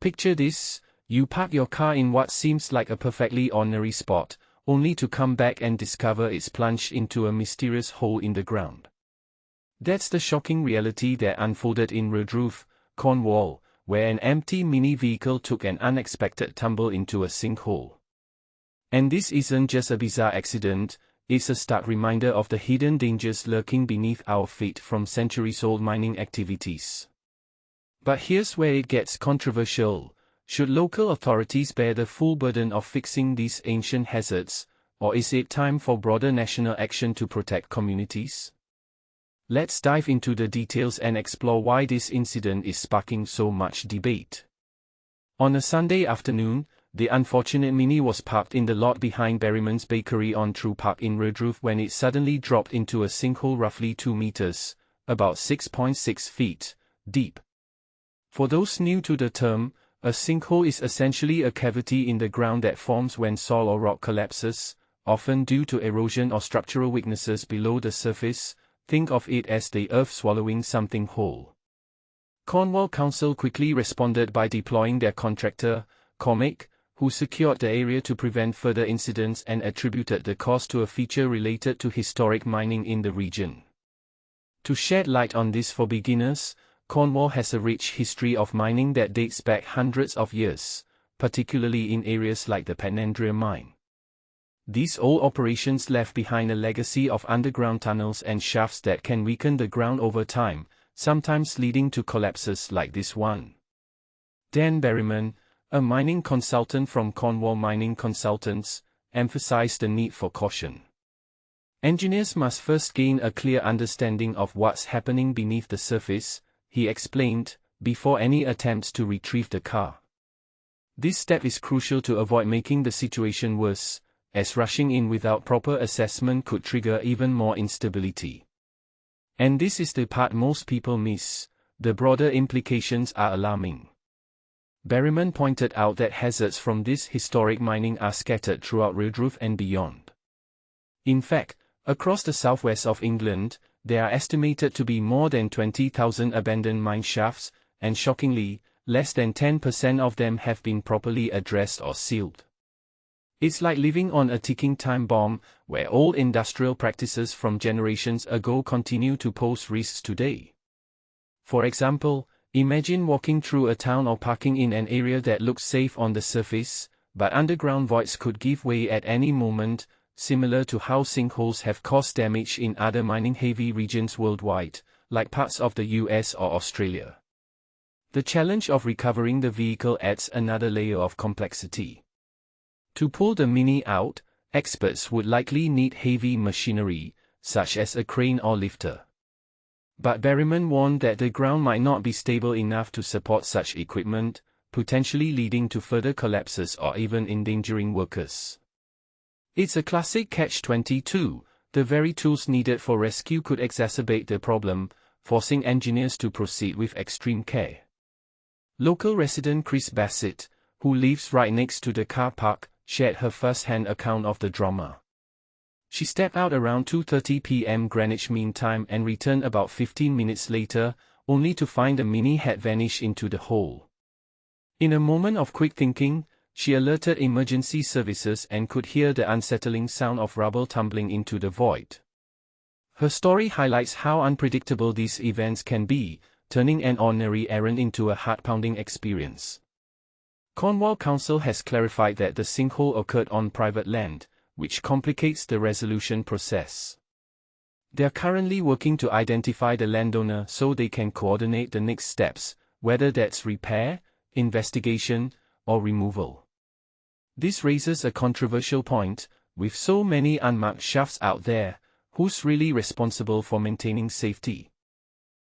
Picture this: you park your car in what seems like a perfectly ordinary spot, only to come back and discover it's plunged into a mysterious hole in the ground. That's the shocking reality that unfolded in Redruth, Cornwall, where an empty mini vehicle took an unexpected tumble into a sinkhole. And this isn't just a bizarre accident, it's a stark reminder of the hidden dangers lurking beneath our feet from centuries-old mining activities. But here's where it gets controversial. Should local authorities bear the full burden of fixing these ancient hazards, or is it time for broader national action to protect communities? Let's dive into the details and explore why this incident is sparking so much debate. On a Sunday afternoon, the unfortunate Mini was parked in the lot behind Berryman's Bakery on True Park in Redruth when it suddenly dropped into a sinkhole roughly 2 meters, about 6.6 feet, deep. For those new to the term, a sinkhole is essentially a cavity in the ground that forms when soil or rock collapses, often due to erosion or structural weaknesses below the surface. Think of it as the earth swallowing something whole. Cornwall Council quickly responded by deploying their contractor, Cormac, who secured the area to prevent further incidents and attributed the cause to a feature related to historic mining in the region. To shed light on this for beginners, Cornwall has a rich history of mining that dates back hundreds of years, particularly in areas like the Penandria mine. These old operations left behind a legacy of underground tunnels and shafts that can weaken the ground over time, sometimes leading to collapses like this one. Dan Berryman, a mining consultant from Cornwall Mining Consultants, emphasized the need for caution. Engineers must first gain a clear understanding of what's happening beneath the surface, he explained, before any attempts to retrieve the car. This step is crucial to avoid making the situation worse, as rushing in without proper assessment could trigger even more instability. And this is the part most people miss: the broader implications are alarming. Berryman pointed out that hazards from this historic mining are scattered throughout Redruth and beyond. In fact, across the southwest of England, there are estimated to be more than 20,000 abandoned mine shafts, and shockingly, less than 10% of them have been properly addressed or sealed. It's like living on a ticking time bomb, where old industrial practices from generations ago continue to pose risks today. For example, imagine walking through a town or parking in an area that looks safe on the surface, but underground voids could give way at any moment, similar to how sinkholes have caused damage in other mining-heavy regions worldwide, like parts of the US or Australia. The challenge of recovering the vehicle adds another layer of complexity. To pull the Mini out, experts would likely need heavy machinery, such as a crane or lifter. But Berryman warned that the ground might not be stable enough to support such equipment, potentially leading to further collapses or even endangering workers. It's a classic catch-22. The very tools needed for rescue could exacerbate the problem, forcing engineers to proceed with extreme care. Local resident Chris Bassett, who lives right next to the car park, shared her first-hand account of the drama. She stepped out around 2:30 p.m. Greenwich Mean Time and returned about 15 minutes later, only to find the Mini had vanished into the hole. In a moment of quick thinking, she alerted emergency services and could hear the unsettling sound of rubble tumbling into the void. Her story highlights how unpredictable these events can be, turning an ordinary errand into a heart-pounding experience. Cornwall Council has clarified that the sinkhole occurred on private land, which complicates the resolution process. They are currently working to identify the landowner so they can coordinate the next steps, whether that's repair, investigation, or removal. This raises a controversial point: with so many unmarked shafts out there, who's really responsible for maintaining safety?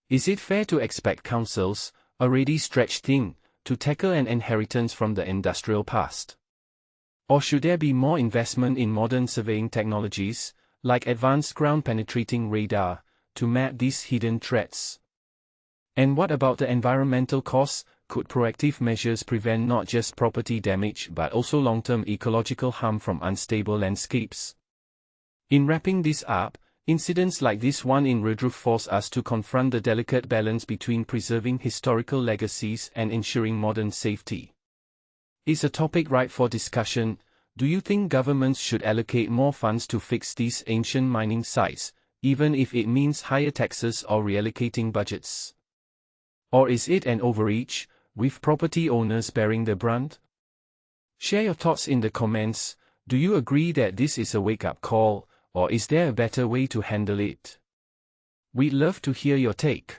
Is it fair to expect councils, already stretched thin, to tackle an inheritance from the industrial past? Or should there be more investment in modern surveying technologies, like advanced ground-penetrating radar, to map these hidden threats? And what about the environmental costs? Could proactive measures prevent not just property damage but also long-term ecological harm from unstable landscapes? In wrapping this up, Incidents like this one in Redruth force us to confront the delicate balance between preserving historical legacies and ensuring modern safety. Is a topic ripe for discussion. Do you think governments should allocate more funds to fix these ancient mining sites, even if it means higher taxes or reallocating budgets? Or is it an overreach, with property owners bearing the brunt? Share your thoughts in the comments. Do you agree that this is a wake-up call, or is there a better way to handle it? We'd love to hear your take.